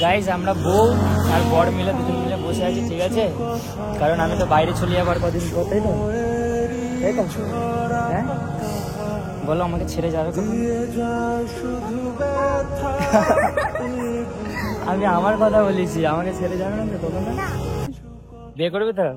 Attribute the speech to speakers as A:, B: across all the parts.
A: Guys আমরা বউ আর বর মিলে দুজন মিলে বসে আছি, ঠিক আছে? কারণ আমি তো বাইরে চলে যাবার কদিন পর, তাই তো? হ্যাঁ বলো, আমাকে ছেড়ে যাবে কখন? আমি আমার কথা বলেছি, আমাকে ছেড়ে যাবে না তো তখন? না বিয়ে করবে তো?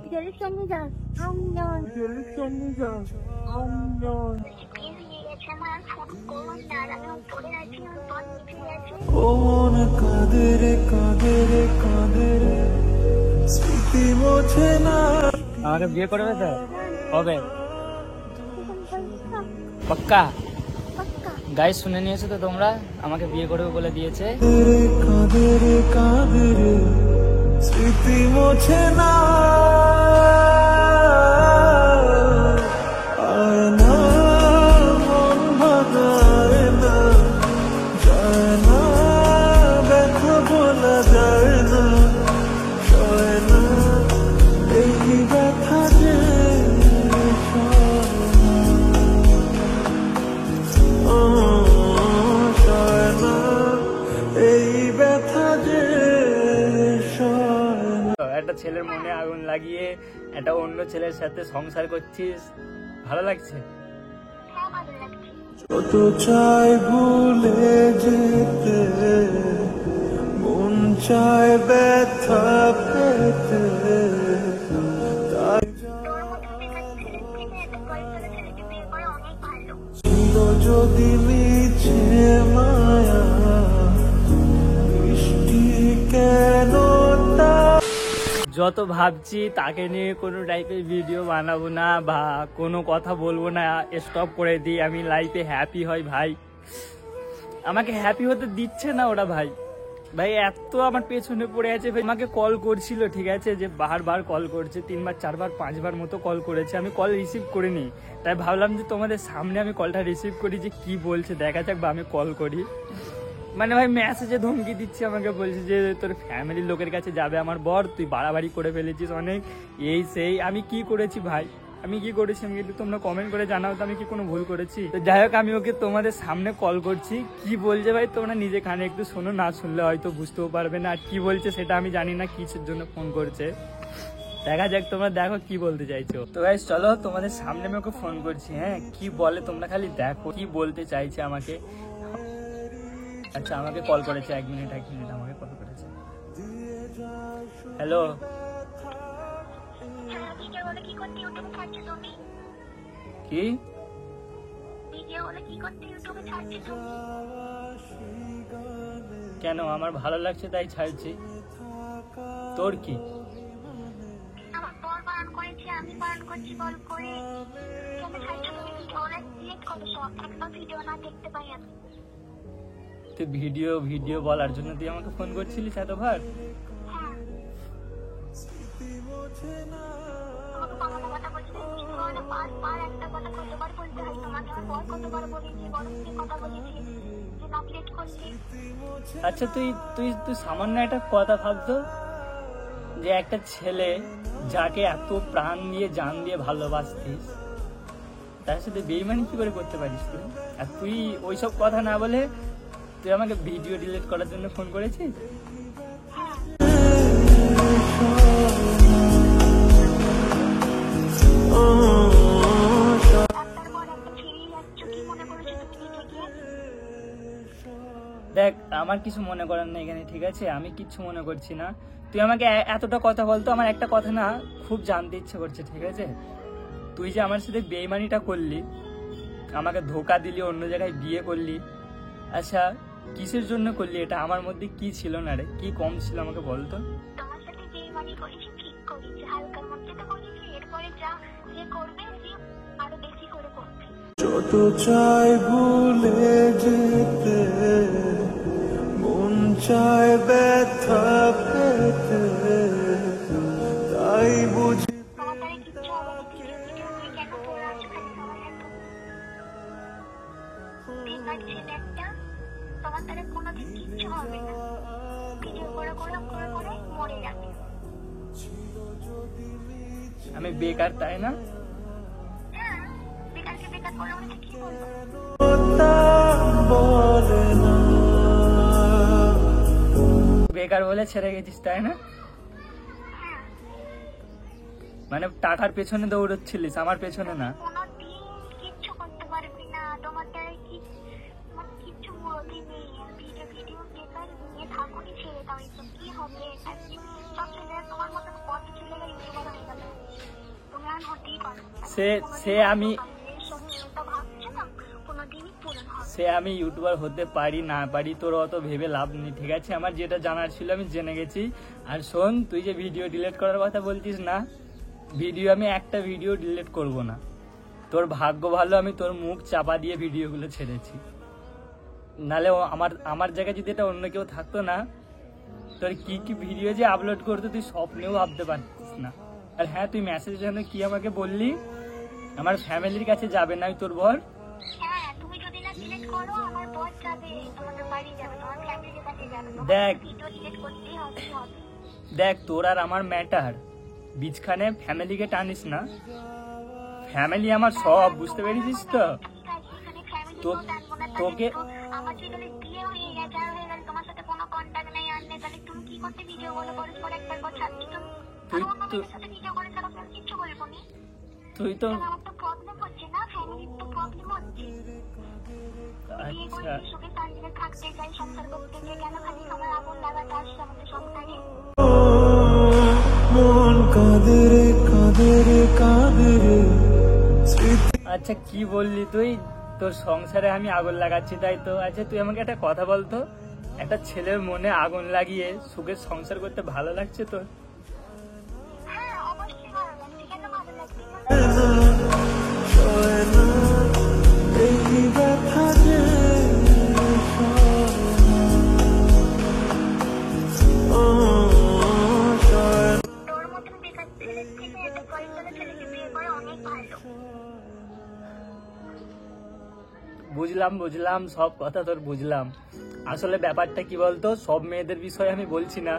A: আমাকে বিয়ে করবে তো? হবে পাক্কা? গাইস শুনে নিয়েছো তো তোমরা, আমাকে বিয়ে করবে বলে দিয়েছে। স্মৃতি মোছে না, একটা ছেলের মনে আগুন লাগিয়ে একটা অন্য ছেলের সাথে সংসার করছিস, ভালো লাগছে? কত চাই ভুলে যেতে, মন চায় ব্যথা পেতে, যদি মিছে মায়া বৃষ্টি কেন? যত ভাবছি তাকে নিয়ে কোনো টাইপের ভিডিও বানাবো না বা কোনো কথা বলবো না, স্টপ করে দিই, আমি লাইফে হ্যাপি হই। ভাই আমাকে হ্যাপি হতে দিচ্ছে না ওরা, ভাই ভাই এত আমার পেছনে পড়ে আছে। ভাই আমাকে কল করছিল, ঠিক আছে, যে বারবার কল করছে, 3বার 4বার 5বার মতো কল করেছে, আমি কল রিসিভ করিনি। তাই ভাবলাম যে তোমাদের সামনে আমি কলটা রিসিভ করি, যে কি বলছে দেখা যাক, বা আমি কল করি। মানে ভাই মেসেজে ধমকি দিচ্ছে, আমাকে বলছে যে তোর ফ্যামিলির লোকের কাছে যাবে আমার বর, তুই বাড়াবাড়ি করে ফেলেছিস অনেক, এই সেই। আমি কি করেছি ভাই, আমি কি করেছি? আমি কিন্তু তোমরা কমেন্ট করে জানাও তো আমি কি কোনো ভুল করেছি? তো যাই হোক, আমি ওকে তোমাদের সামনে কল করছি, কি বলছে ভাই তোমরা নিজে কানে একটু শোনো, না শুনলে হয়তো বুঝতেও পারবে না। আর কি বলছে সেটা আমি জানি না, কিসের জন্য ফোন করছে, দেখা যাক, তোমরা দেখো কি বলতে চাইছো। তো গাইস চলো তোমাদের সামনে আমি ওকে ফোন করছি, হ্যাঁ কি বলে তোমরা খালি দেখো কি বলতে চাইছে আমাকে। আচ্ছা আমাকে কল করেছে, 1 মিনিট আমাকে কল করেছে। হ্যালো, কি কেন? আমার ভালো লাগছে তাই ছাড়ছি। তোর কি? তুই ভিডিও ভিডিও বলার জন্য তুই আমাকে ফোন করছিলিস এতবার? আচ্ছা তুই তুই তুই সামান্য একটা কথা ভাবতো, যে একটা ছেলে যাকে এত প্রাণ দিয়ে জান দিয়ে ভালোবাসতিস, তার সাথে বেইমানি কি করে করতে পারিস তুই? আর তুই ওইসব কথা না বলে তুই আমাকে ভিডিও ডিলিট করার জন্য ফোন করেছিস? দেখ আমার কিছু মনে করার নেই এখানে, ঠিক আছে? আমি কিচ্ছু মনে করছি না। তুই আমাকে এতটা কথা বলতো, আমার একটা কথা না খুব জানতে ইচ্ছে করছে, ঠিক আছে? তুই যে আমার সাথে বেইমানিটা করলি, আমাকে ধোকা দিলি, অন্য জায়গায় বিয়ে করলি, আচ্ছা কিসের জন্য করলি এটা? আমার মধ্যে কি ছিল না রে, কি কম ছিল আমাকে বলতো? যত চাই ভুলে যেতে, মন চায় ব্যথা পেতে, তাই বুঝি আমি বেকার, তাই না? বেকার বলে ছেড়ে গেছিস, তাই না? মানে টাকার পেছনে দৌড়চ্ছিলিস, আমার পেছনে না।
B: কিচ্ছু করতে পারবি না, তোমার দ্বারা কিচ্ছু বলতে নেই। ভিডিও বেকার নিয়ে থাকুনি, ছেড়ে দাও। এসব কি হবে? সব ছেলেরা তোমার মতন কত ছেলেরা ইউটিউবার হয়ে গেল, তুমি আর হতেই পারো।
A: সে আমি ইউটিউবার হতে পারি না পারি তোর অত ভেবে লাভ নেই, ঠিক আছে? আমার যেটা জানার ছিল আমি জেনে গেছি। আর শোন, তুই যে ভিডিও ডিলিট করার কথা বলছিস না, আমি একটা ভিডিও ডিলিট করব না। তোর ভাগ্য ভালো আমি তোর মুখ চাপা দিয়ে ভিডিওগুলো ছেড়েছি, নালে আমার জায়গায় যদি এটা অন্য কেউ থাকতো না, তোর কি কি ভিডিও যে আপলোড করতো তুই স্বপ্নেও ভাবতে পারতিস না। আর হ্যাঁ, তুই মেসেজ জন্য কি আমাকে বললি আমার ফ্যামিলির কাছে যাবে না তোর বর? দেখ তোর আর আমার ম্যাটার, বিছখানে ফ্যামিলিকে টানিস না। ফ্যামিলি আমার সব, বুঝতে পেরেছিস তো? তোকে তুই তো আচ্ছা কি বললি তুই? তোর সংসারে আমি আগুন লাগাচ্ছি, তাই তো? আচ্ছা তুই আমাকে একটা কথা বলতো, একটা ছেলের মনে আগুন লাগিয়ে সুখের সংসার করতে ভালো লাগছে তোর? বুঝলাম সব কথা তোর বুঝলাম। আসলে ব্যাপারটা কি বলতো, সব মেয়েদের বিষয়ে আমি বলছি না,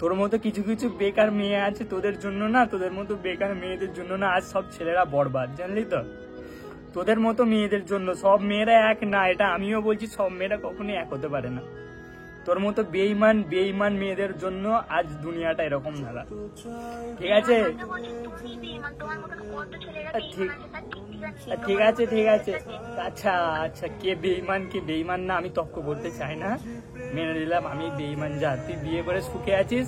A: তোর মতো কিছু কিছু বেকার মেয়ে আছে তোদের জন্য না, তোদের মতো বেকার মেয়েদের জন্য না আজ সব ছেলেরা বরবাদ, জানলি তো? তোদের মতো মেয়েদের জন্য। সব মেয়েরা এক না, এটা আমিও বলছি, সব মেয়েরা কখনোই এক হতে পারে না। তোর মতো বেঈমান মেয়েদের জন্য আজ দুনিয়াটা এরকম দাঁড়া, ঠিক আছে? ঠিক আছে আচ্ছা কে বেঈমান না আমি তর্ক করতে চাই না, মেনে নিলাম আমি বেঈমান। যা, তুই বিয়ে করে সুখে আছিস,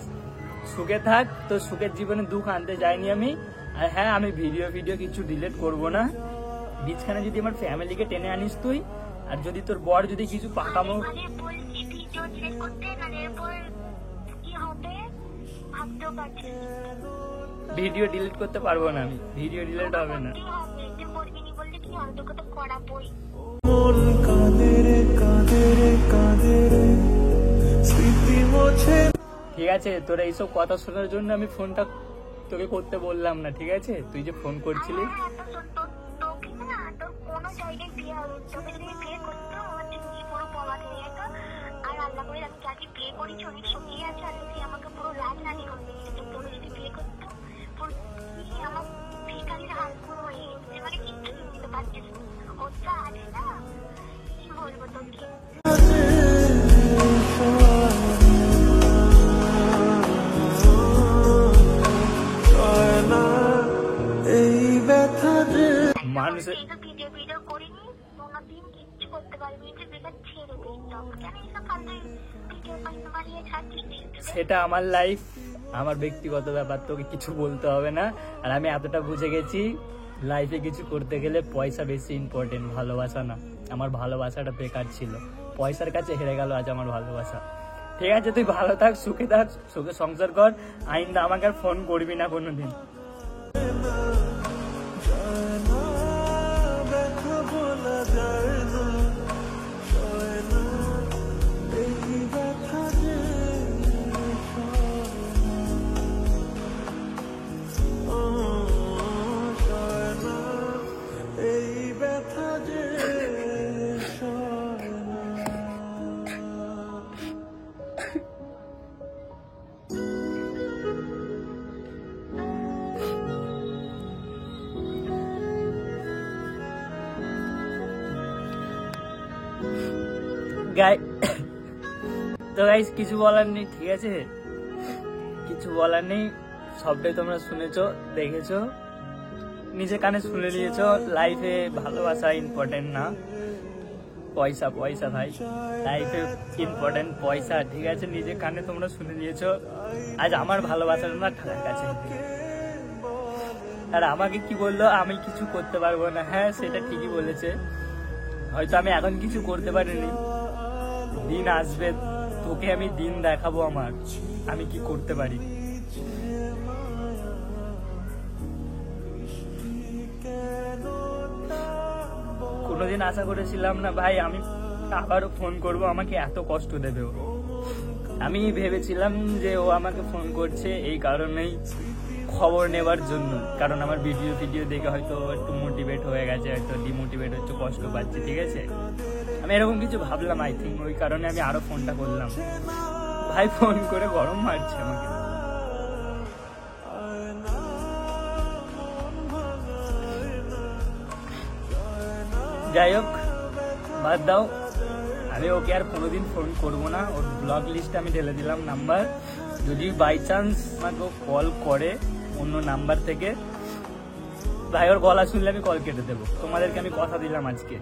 A: সুখে থাক, তোর সুখের জীবনে দুঃখ আনতে যাইনি আমি। আর হ্যাঁ, আমি ভিডিও কিছু ডিলিট করব না। বিছখানে যদি আমার ফ্যামিলিকে টেনে আনিস তুই, আর যদি তোর বর যদি কিছু পাকামো ভিডিও ডিলিট করতে পারবো না আমি, ভিডিও ডিলিট হবে না। ঠিক আছে, তোরা এইসব কথা শোনার জন্য আমি ফোনটা তোকে করতে বললাম না, ঠিক আছে? তুই যে ফোন করছিলি, মানুষের সেটা আমার লাইফ, আমার ব্যক্তিগত ব্যাপার, তোকে কিছু বলতে হবে না। আর আমি এতটা বুঝে গেছি, লাইফে কিছু করতে গেলে পয়সা বেশি ইম্পর্টেন্ট, ভালোবাসা না। আমার ভালোবাসাটা বেকার ছিল, পয়সার কাছে হেরে গেল আজ আমার ভালোবাসা। ঠিক আছে, তুই ভালো থাক, সুখে থাক, সুখে সংসার কর। আইন্দা আমাকে আর ফোন করবি না কোনোদিন। তো গাইস কিছু বলার নেই, ঠিক আছে, কিছু বলার নেই, সবটাই তোমরা শুনেছো, দেখেছো, নিজে কানে শুনে নিয়েছো। লাইফে ভালোবাসা ইম্পর্টেন্ট না, পয়সা পয়সা ভাই, লাইফে ইম্পর্টেন্ট পয়সা, ঠিক আছে, নিজে কানে তোমরা শুনে নিয়েছো। আজ আমার ভালোবাসাটা না ঠাকুর কাছে, আর আমাকে কি বললো আমি কিছু করতে পারবো না, হ্যাঁ সেটা ঠিকই বলেছে, হয়তো আমি এখন কিছু করতে পারিনি, দিন আসবে তোকে আমি দিন দেখাবো আমার আমি কি করতে পারি। কোনোদিন আশা করেছিলাম না ভাই আমি আবারও ফোন করব, আমাকে এত কষ্ট দেবে ও। আমি ভেবেছিলাম যে ও আমাকে ফোন করছে এই কারণেই খবর নেবার জন্য, কারণ আমার ভিডিও দেখে হয়তো একটু মোটিভেট হয়ে গেছে, হয়তো ডিমোটিভেট হচ্ছে, কষ্ট পাচ্ছে, ঠিক আছে, আমি এরকম কিছু ভাবলাম আই থিঙ্ক, ওই কারণে আমি আরো ফোনটা করলাম। ভাই ফোন করে গরম মারছে আমাকে। যাই হোক বাদ দাও, আমি ওকে আর কোনোদিন ফোন করবো না, ওর ব্লক লিস্টে আমি ঢেলে দিলাম নাম্বার, যদি বাই চান্স আমাকে কল করে অন্য নাম্বার থেকে, ভাই ওর গলা শুনলে আমি কল কেটে দেবো, তোমাদেরকে আমি কথা দিলাম আজকে,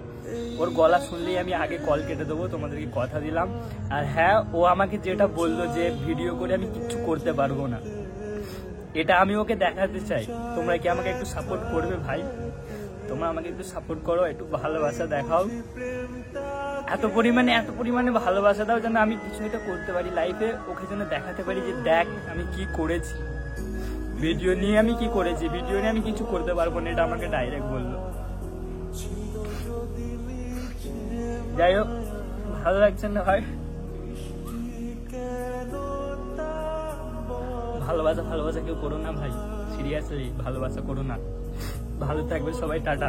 A: ওর গলা শুনলেই আমি আগে কল কেটে দেবো, তোমাদেরকে কথা দিলাম। আর হ্যাঁ, ও আমাকে যেটা বললো যে ভিডিও করে আমি কিচ্ছু করতে পারবো না, এটা আমি ওকে দেখাতে চাই। তোমরা কি আমাকে একটু সাপোর্ট করবে ভাই? তোমরা আমাকে একটু সাপোর্ট করো, একটু ভালোবাসা দেখাও, এত পরিমাণে ভালোবাসা দাও যেন আমি কিছু একটা করতে পারি লাইফে, ওকে যেন দেখাতে পারি যে দেখ আমি কি করেছি, ভিডিও নিয়ে আমি কি করেছি, ভিডিও নিয়ে আমি কিছু করতে পারবো না, এটা আমাকে ডাইরেক্ট বললো। যাই হোক ভালো লাগছে না ভাই, ভালোবাসা কেউ করো না ভাই, সিরিয়াসলি ভালোবাসা করো না। ভালো থাকবে সবাই, টাটা।